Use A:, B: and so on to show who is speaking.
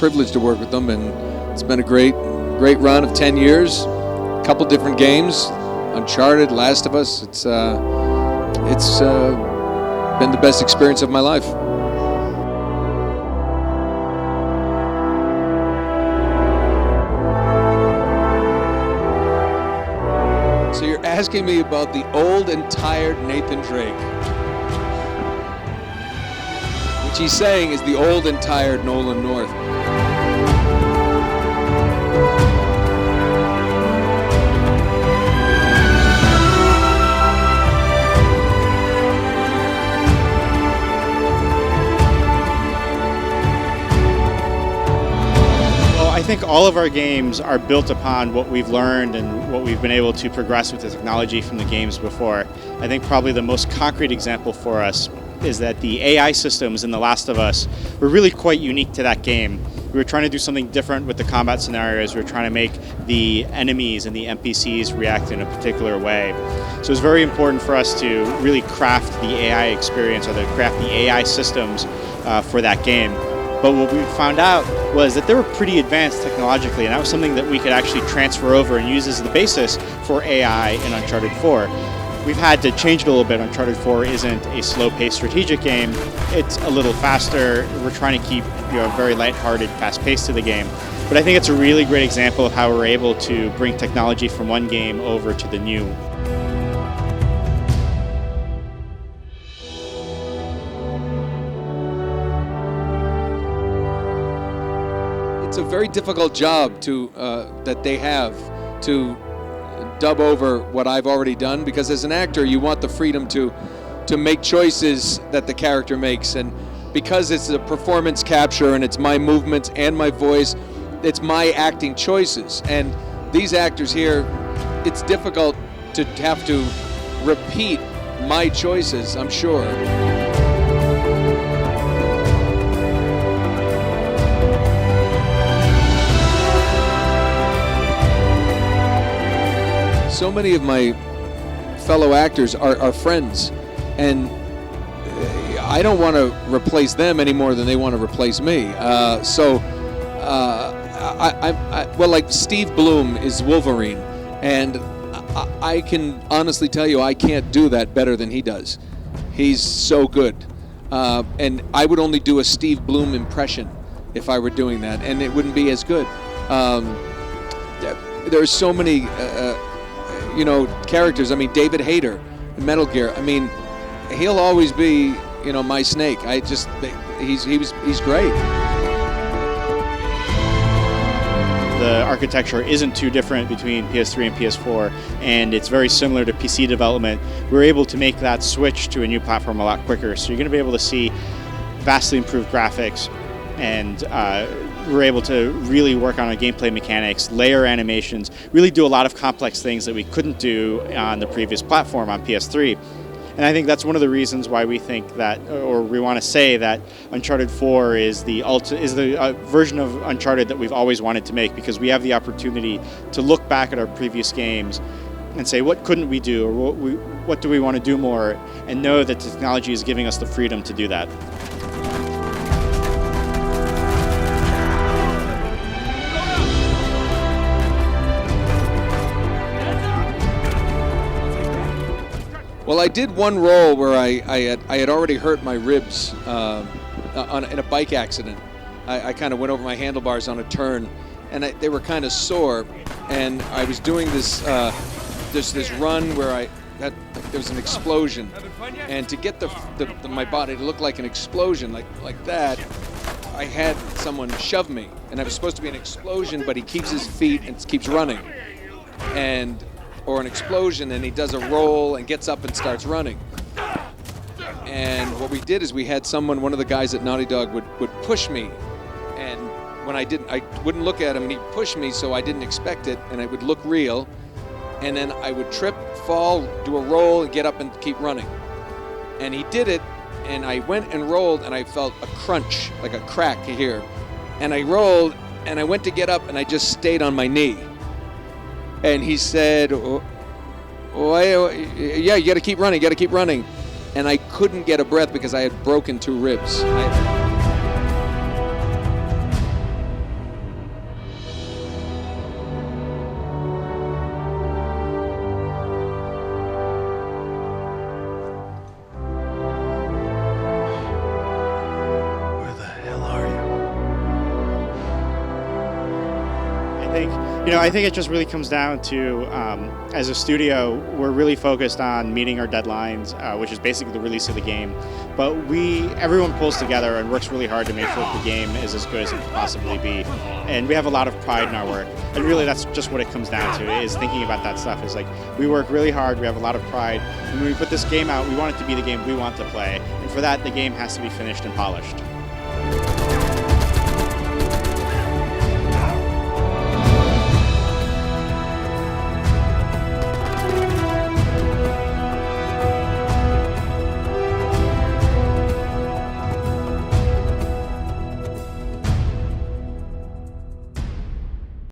A: privilege to work with them, and it's been a great run of 10 years. A couple different games, Uncharted, Last of Us. It's been the best experience of my life. So you're asking me about the old and tired Nathan Drake, which he's saying is the old and tired Nolan North.
B: I think all of our games are built upon what we've learned and what we've been able to progress with the technology from the games before. I think probably the most concrete example for us is that the AI systems in The Last of Us were really quite unique to that game. We were trying to do something different with the combat scenarios. We were trying to make the enemies and the NPCs react in a particular way. So it's very important for us to really craft the AI experience, or to craft the AI systems for that game. But what we found out was that they were pretty advanced technologically, and that was something that we could actually transfer over and use as the basis for AI in Uncharted 4. We've had to change it a little bit. Uncharted 4 isn't a slow-paced strategic game. It's a little faster. We're trying to keep a very lighthearted, fast pace to the game. But I think it's a really great example of how we're able to bring technology from one game over to the new.
A: It's a very difficult job that they have to dub over what I've already done, because as an actor you want the freedom to make choices that the character makes, and because it's a performance capture and it's my movements and my voice, it's my acting choices. And these actors here, it's difficult to have to repeat my choices, I'm sure. So many of my fellow actors are friends, and I don't want to replace them any more than they want to replace me. Well, like Steve Bloom is Wolverine, and I can honestly tell you I can't do that better than he does. He's so good, and I would only do a Steve Bloom impression if I were doing that, and it wouldn't be as good. There's so many characters. I mean, David Hayter in Metal Gear. I mean, he'll always be, my Snake. He's great.
B: The architecture isn't too different between PS3 and PS4, and it's very similar to PC development. We're able to make that switch to a new platform a lot quicker. So you're going to be able to see vastly improved graphics, and we're able to really work on our gameplay mechanics, layer animations, really do a lot of complex things that we couldn't do on the previous platform on PS3. And I think that's one of the reasons why we think that, or we want to say that Uncharted 4 is the version of Uncharted that we've always wanted to make, because we have the opportunity to look back at our previous games and say, what couldn't we do, or what do we want to do more, and know that technology is giving us the freedom to do that.
A: Well, I did one roll where I had already hurt my ribs in a bike accident. I kind of went over my handlebars on a turn, and they were kind of sore. And I was doing this run where there was an explosion, and to get my body to look like an explosion, like that, I had someone shove me, and I was supposed to be an explosion, but he keeps his feet and keeps running, or an explosion, and he does a roll and gets up and starts running. And what we did is we had one of the guys at Naughty Dog would push me, and when I wouldn't look at him, and he'd push me, so I didn't expect it, and it would look real, and then I would trip, fall, do a roll, and get up and keep running. And he did it, and I went and rolled, and I felt a crunch, like a crack here. And I rolled, and I went to get up, and I just stayed on my knee. And he said, yeah, you got to keep running, And I couldn't get a breath because I had broken 2 ribs.
B: I think it just really comes down to, as a studio, we're really focused on meeting our deadlines, which is basically the release of the game. But everyone pulls together and works really hard to make sure that the game is as good as it can possibly be. And we have a lot of pride in our work. And really, that's just what it comes down to, is thinking about that stuff. Is like, we work really hard, we have a lot of pride. And when we put this game out, we want it to be the game we want to play. And for that, the game has to be finished and polished.